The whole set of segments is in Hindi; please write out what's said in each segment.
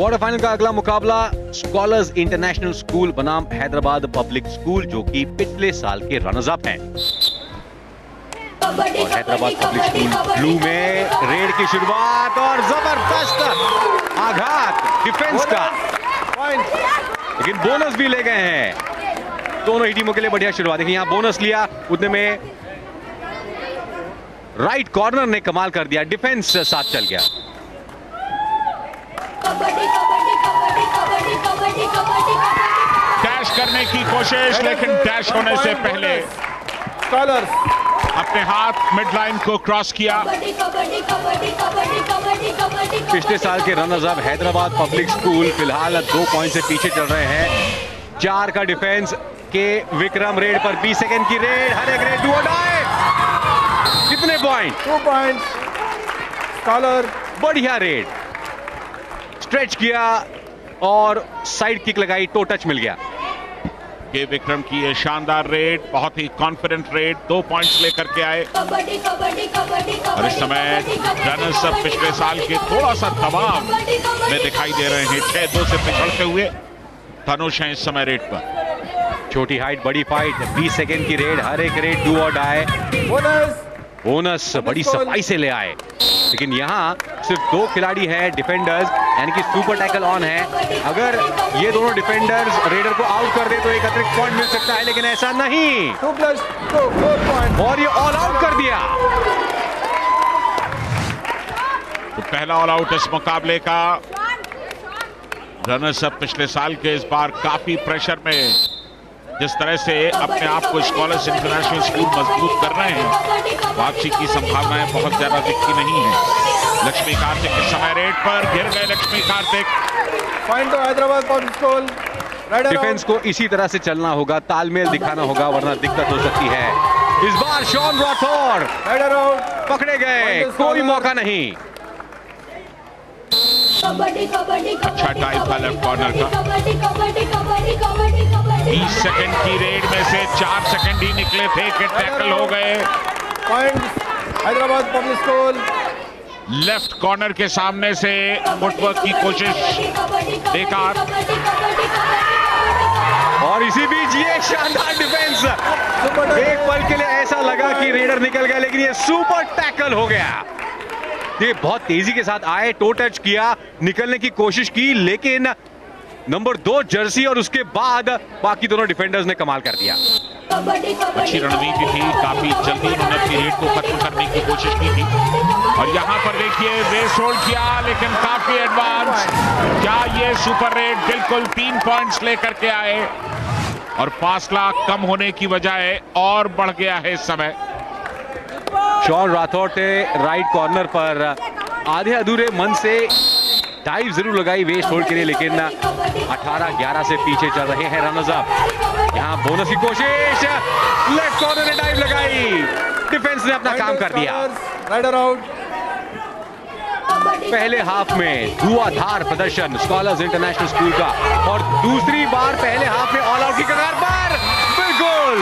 क्वार्टर फाइनल का अगला मुकाबला स्कॉलर्स इंटरनेशनल स्कूल बनाम हैदराबाद पब्लिक स्कूल, जो कि पिछले साल के रनर्स अप हैं। और हैदराबाद पब्लिक स्कूल ब्लू में रेड की शुरुआत और जबरदस्त आघात डिफेंस का, लेकिन बोनस भी ले गए हैं। दोनों ही टीमों के लिए बढ़िया शुरुआत। देखिए यहां बोनस लिया, उतने में राइट कॉर्नर ने कमाल कर दिया, डिफेंस साथ चल गया। डैश करने की कोशिश, लेकिन डैश होने से पहले स्कॉलर्स अपने हाथ मिड लाइन को क्रॉस किया। पिछले साल के runners up Hyderabad public school फिलहाल 2 पॉइंट से पीछे चल रहे हैं। 4 का डिफेंस के विक्रम रेड पर 20 सेकंड की रेड, हर एक रेड डू और डाई। कितने पॉइंट? 2 point scholar. बढ़िया रेड, स्ट्रेच किया और साइड किक लगाई, टो टच मिल गया। ये विक्रम की ये शानदार रेड, बहुत ही कॉन्फिडेंट रेड, 2 पॉइंट्स लेकर के आए। और इस समय रनर्स अप पिछले साल के थोड़ा सा दबाव में दिखाई दे रहे हैं। 6-2 से पिछड़ते हुए धनुष हैं इस समय रेड पर। छोटी हाइट बड़ी फाइट, 20 सेकंड की रेड, हर एक रेड डू और डाई। बोनस बड़ी सफाई से ले आए, लेकिन यहां सिर्फ 2 खिलाड़ी हैं डिफेंडर्स, यानी कि सुपर टैकल ऑन है। अगर ये दोनों डिफेंडर्स रेडर को आउट कर दे तो एक अतिरिक्त पॉइंट मिल सकता है, लेकिन ऐसा नहीं। 2+2 4 पॉइंट और ये ऑल आउट कर दिया। तो पहला ऑल आउट इस मुकाबले का। रनर्स अप पिछले साल के इस बार काफी प्रेशर में, जिस तरह से अपने आप को स्कॉलर्स इंटरनेशनल स्कूल मजबूत कर रहे हैं, वापसी की संभावनाएं बहुत ज्यादा दिखती नहीं है। लक्ष्मी कार्तिक इस समय रेड पर गिर गए। लक्ष्मी कार्तिक पॉइंट तो हैदराबाद पब्लिक स्कूल। डिफेंस को इसी तरह से चलना होगा, तालमेल दिखाना होगा, वरना दिक्कत हो सकती है। इस बार शॉन राठौर पकड़े गए, कोई मौका नहीं। अच्छा डाइव था लेफ्ट कॉर्नर का। 20 सेकंड की रेड में से 4 सेकंड ही निकले थे कि टैकल हो गए। Point Hyderabad public school. Left corner के सामने से फुटवर्क की कोशिश बेकार। और इसी बीच ये शानदार डिफेंस, एक पल के लिए ऐसा लगा कि रेडर निकल गया, लेकिन ये सुपर टैकल हो गया। ये बहुत तेजी के साथ आए, टो टच किया, निकलने की कोशिश की, लेकिन नंबर 2 जर्सी और उसके बाद बाकी दोनों डिफेंडर्स ने कमाल कर दिया। अच्छी रणनीति थी, काफी जल्दी उन्होंने अपनी रेड को खत्म करने की कोशिश की थी। और यहां पर देखिए रेस होल्ड किया, लेकिन काफी एडवांस। क्या ये सुपर रेड बिल्कुल 3 पॉइंट्स लेकर के आए और फासला कम होने की बजाय और बढ़ गया है इस समय। शॉन राठौर ने राइट कॉर्नर पर आधे अधूरे मन से डाइव जरूर लगाई वेस्ट होल्ड के लिए, लेकिन 18-11 से पीछे चल रहे हैं रनर्स अप। यहां बोनस की कोशिश, लेफ्ट कॉर्नर ने डाइव लगाई, डिफेंस ने अपना काम कर दिया। Rider out. पहले हाफ में धुआंधार प्रदर्शन स्कॉलर्स इंटरनेशनल स्कूल का, और दूसरी बार पहले हाफ में ऑल आउट की कगार पर। बिल्कुल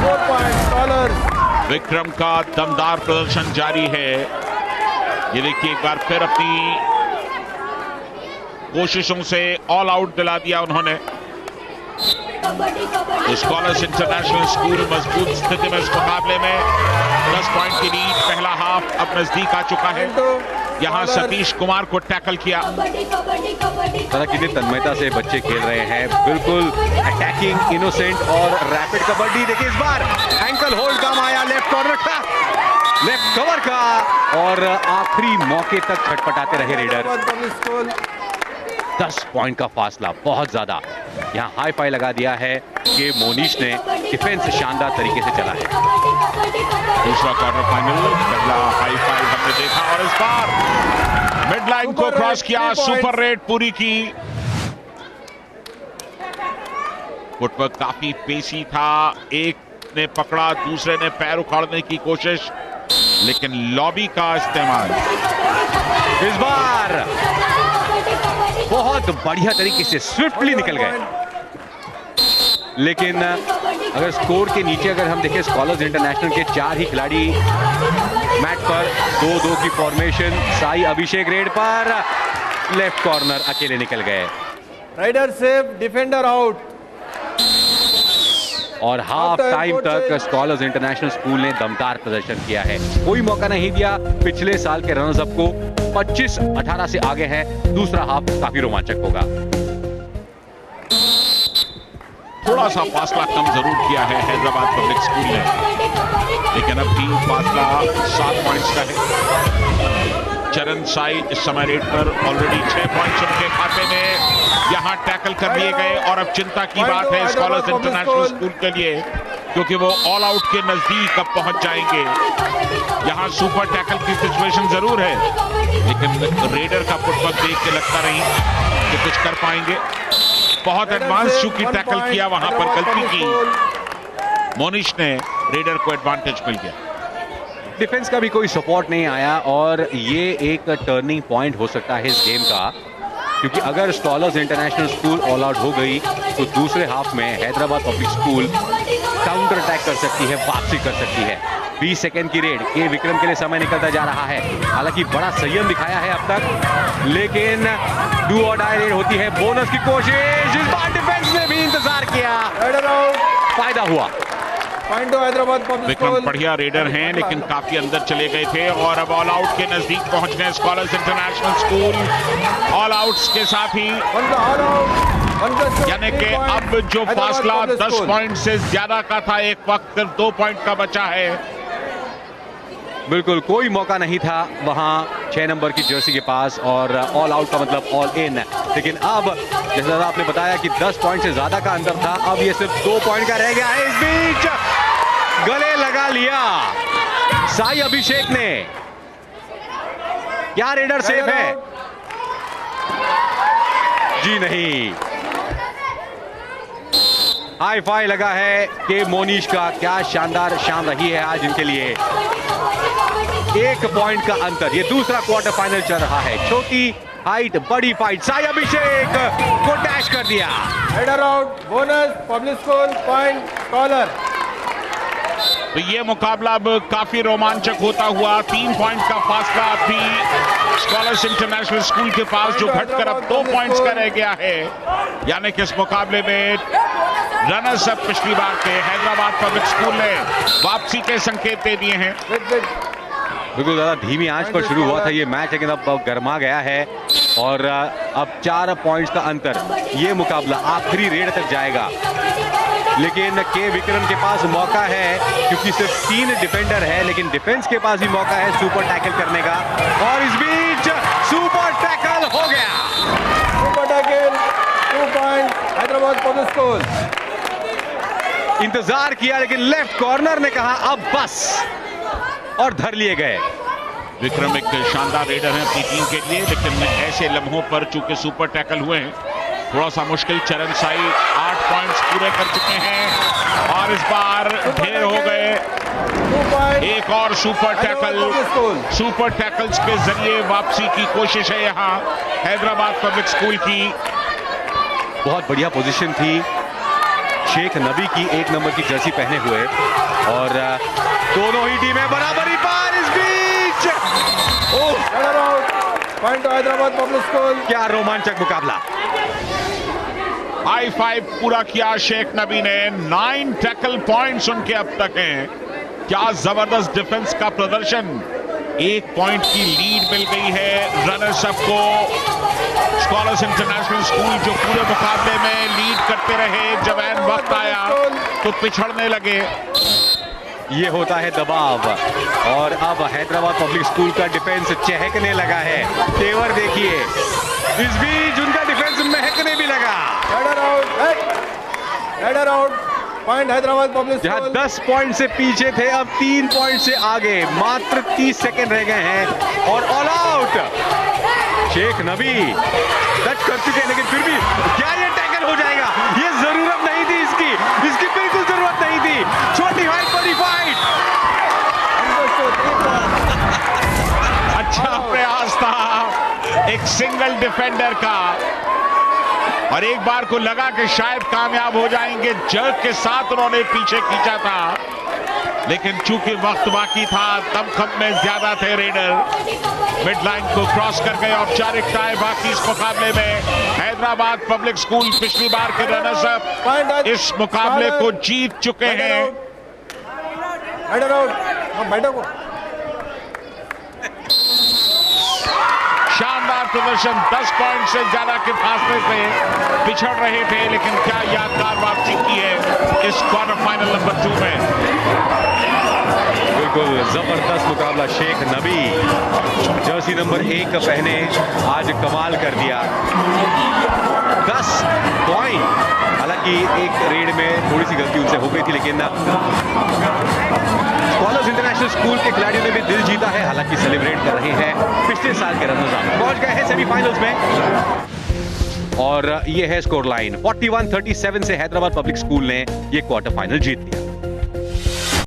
4 पॉइंट स्कॉलर्स। विक्रम का दमदार प्रदर्शन जारी है। ये देखिए एक बार फिर अपनी कोशिशों से ऑल आउट दिला दिया उन्होंने। स्कॉलर्स इंटरनेशनल स्कूल मजबूत स्थिति में इस मुकाबले में 10 पॉइंट की लीड। पहला हाफ अब नजदीक आ चुका है। यहां सतीश कुमार को टैकल किया। कितनी तन्मयता से बच्चे खेल रहे हैं, बिल्कुल अटैकिंग, इनोसेंट और रैपिड कबड्डी। देखिए इस बार एंकल होल्ड काम आया, लेफ्ट कॉर्नर का, लेफ्ट कवर का, और आखिरी मौके तक छटपटाते रहे रेडर। 10 पॉइंट का फासला, बहुत ज्यादा। यहां हाई फाई लगा दिया है कि मोनीश ने डिफेंस शानदार तरीके से चला है। दूसरा क्वार्टर फाइनल, पहला हाई फाई हमने देखा, और इस बार मिड लाइन को क्रॉस किया, सुपर रेड पूरी की। फुटवर्क काफी पेशी था, एक ने पकड़ा, दूसरे ने पैर उखाड़ने की कोशिश, लेकिन लॉबी का इस्तेमाल। इस बार बहुत बढ़िया तरीके से स्विफ्टली निकल गए, लेकिन अगर स्कोर के नीचे अगर हम देखें स्कॉलर्स इंटरनेशनल के 4 ही खिलाड़ी मैच पर, 2-2 की फॉर्मेशन। साई अभिषेक रेड पर लेफ्ट कॉर्नर अकेले निकल गए Rider safe, defender out. और हाफ टाइम तक स्कॉलर्स इंटरनेशनल स्कूल ने दमदार प्रदर्शन किया है, कोई मौका नहीं दिया पिछले साल के रनर्स अप को। 25-18 से आगे है, दूसरा हाफ काफी रोमांचक होगा। थोड़ा सा फासला कम जरूर किया है हैदराबाद पब्लिक स्कूल ने, लेकिन अब भी फासला 7 पॉइंट्स का है। चरण साई इस समय रेट पर ऑलरेडी 6 पॉइंट्स उनके खाते में यहां टैकल कर लिए गए। और अब चिंता की बात है स्कॉलर्स इंटरनेशनल स्कूल के लिए, क्योंकि वो ऑल आउट के नजदीक अब पहुंच जाएंगे। यहां सुपर टैकल की सिचुएशन जरूर है, लेकिन रेडर का फुटवर्क देख के लगता नहीं कि कुछ कर पाएंगे। बहुत एडवांस चूंकि टैकल किया, वहां पर गलती की मोनिश ने, रेडर को एडवांटेज मिल गया। डिफेंस का भी कोई सपोर्ट नहीं आया और ये एक टर्निंग पॉइंट हो सकता है इस गेम का, क्योंकि अगर scholars international school all out हो गई तो दूसरे हाफ में Hyderabad public school counter attack कर सकती है, वापसी कर सकती है। 20 सेकंड की रेड के विक्रम के लिए समय निकलता जा रहा है, हालांकि बड़ा संयम दिखाया है अब तक, लेकिन डू और डाई रेड होती है। बोनस की कोशिश, इस बार डिफेंस ने भी इंतजार किया, फायदा हुआ। विक्रम बढ़िया रेडर हैं, लेकिन काफी अंदर चले गए थे और अब ऑल आउट के नजदीक पहुंच गए scholars international school. All outs के साथ ही यानी कि अब जो फासला 10 पॉइंट से ज्यादा का था, एक वक्त सिर्फ 2 पॉइंट का बचा है। बिल्कुल कोई मौका नहीं था वहां 6 नंबर की जर्सी के पास, और ऑल आउट का मतलब ऑल इन। लेकिन अब जैसा आपने बताया कि 10 पॉइंट से ज्यादा का अंतर था, अब ये सिर्फ 2 पॉइंट का रह गया है। इस बीच गले लगा लिया साई अभिषेक ने। क्या रेडर सेफ है? जी नहीं। हाई फाई लगा है कि मोनिश का, क्या शानदार शाम रही है आज इनके लिए। 1 पॉइंट का अंतर, ये दूसरा क्वार्टर फाइनल चल रहा है। छोटी हाइट बड़ी फाइट, साई अभिषेक को डैश कर दिया। Header out, bonus, public school, point, collar. तो ये मुकाबला अब काफी रोमांचक होता हुआ, 3 पॉइंट का फासला अभी स्कॉलर्स इंटरनेशनल स्कूल के पास, जो घटकर अब 2 पॉइंट्स का रह गया है। यानी कि इस मुकाबले में रनर्स अप पिछली बार के हैदराबाद पब्लिक स्कूल ने वापसी के संकेत दे दिए हैं। बिल्कुल ज्यादा धीमी आंच पर शुरू हुआ था ये मैच, लेकिन अब गर्मा गया है और अब 4 पॉइंट्स का अंतर। ये मुकाबला आखिरी रेड तक जाएगा, लेकिन के विक्रम के पास मौका है, क्योंकि सिर्फ 3 डिफेंडर है, लेकिन डिफेंस के पास भी मौका है सुपर टैकल करने का। और इस बीच सुपर टैकल हो गया। Super tackle, 2 point, Hyderabad public school. इंतजार किया, लेकिन लेफ्ट कॉर्नर ने कहा अब बस, और धर लिए गए। विक्रम एक शानदार रेडर हैं अपनी टीम के लिए, लेकिन ऐसे लम्हों पर चूंकि सुपर टैकल हुए हैं, थोड़ा सा मुश्किल। चरण साई 8 पॉइंट्स पूरे कर चुके हैं और इस बार ढेर हो गए। एक और सुपर टैकल, सुपर टैकल्स के जरिए वापसी की कोशिश है यहां हैदराबाद पब्लिक स्कूल की। बहुत बढ़िया पोजीशन थी शेख नबी की, 1 नंबर की जर्सी पहने हुए, और दोनों ही टीमें बराबरी पार। इस बीच पॉइंट हैदराबाद पब्लिक स्कूल। क्या रोमांचक मुकाबला। हाई फाइव पूरा किया शेख नबी ने। 9 टैकल पॉइंट्स उनके अब तक हैं। क्या जबरदस्त डिफेंस का प्रदर्शन। 1 पॉइंट की लीड मिल गई है रनर्स अप को। स्कॉलर्स इंटरनेशनल स्कूल जो पूरे मुकाबले में लीड करते रहे, जब ऐन वक्त आया तो पिछड़ने लगे। ये होता है दबाव, और अब हैदराबाद पब्लिक स्कूल का डिफेंस चहकने लगा है। तेवर देखिए, इस बीच उनका डिफेंस महकने भी लगा। Header out, point Hyderabad public school. जहां 10 पॉइंट से पीछे थे, अब 3 पॉइंट से आगे। मात्र 30 सेकंड रह गए हैं और ऑल आउट। शेख नबी टच कर चुके हैं, लेकिन फिर भी क्या ये टैकल हो जाएगा? ये जरूरत नहीं थी इसकी बिल्कुल जरूरत नहीं थी। छोटी हाइट बड़ी फाइट। अच्छा प्रयास था एक सिंगल डिफेंडर का, और एक बार को लगा कि शायद कामयाब हो जाएंगे। जर्क के साथ उन्होंने पीछे खींचा था, लेकिन चूंकि वक्त बाकी था, दमखम में ज्यादा थे रेडर, मिड लाइन को क्रॉस कर गए। औपचारिकताएं बाकी इस मुकाबले में। हैदराबाद पब्लिक स्कूल पिछली बार के रनर्स अप इस मुकाबले को जीत चुके हैं। शानदार प्रदर्शन, 10 पॉइंट से ज्यादा के फासले से पिछड़ रहे थे, लेकिन क्या यादगार वापसी की है इस क्वार्टर फाइनल नंबर 2 में। बिल्कुल जबरदस्त मुकाबला। शेख नबी जर्सी नंबर 1 पहने आज कमाल कर दिया। 10 पॉइंट, हालांकि एक रेड में थोड़ी सी गलती उनसे हो गई थी, लेकिन स्कॉलर्स इंटरनेशनल स्कूल के खिलाड़ियों ने भी दिल जीता है। हालांकि सेलिब्रेट कर रहे हैं पिछले साल के रनर्स अप, पहुंच गए हैं सेमीफाइनल्स में। और ये है स्कोर लाइन, 41-37 से हैदराबाद पब्लिक स्कूल ने ये क्वार्टर फाइनल जीत लिया।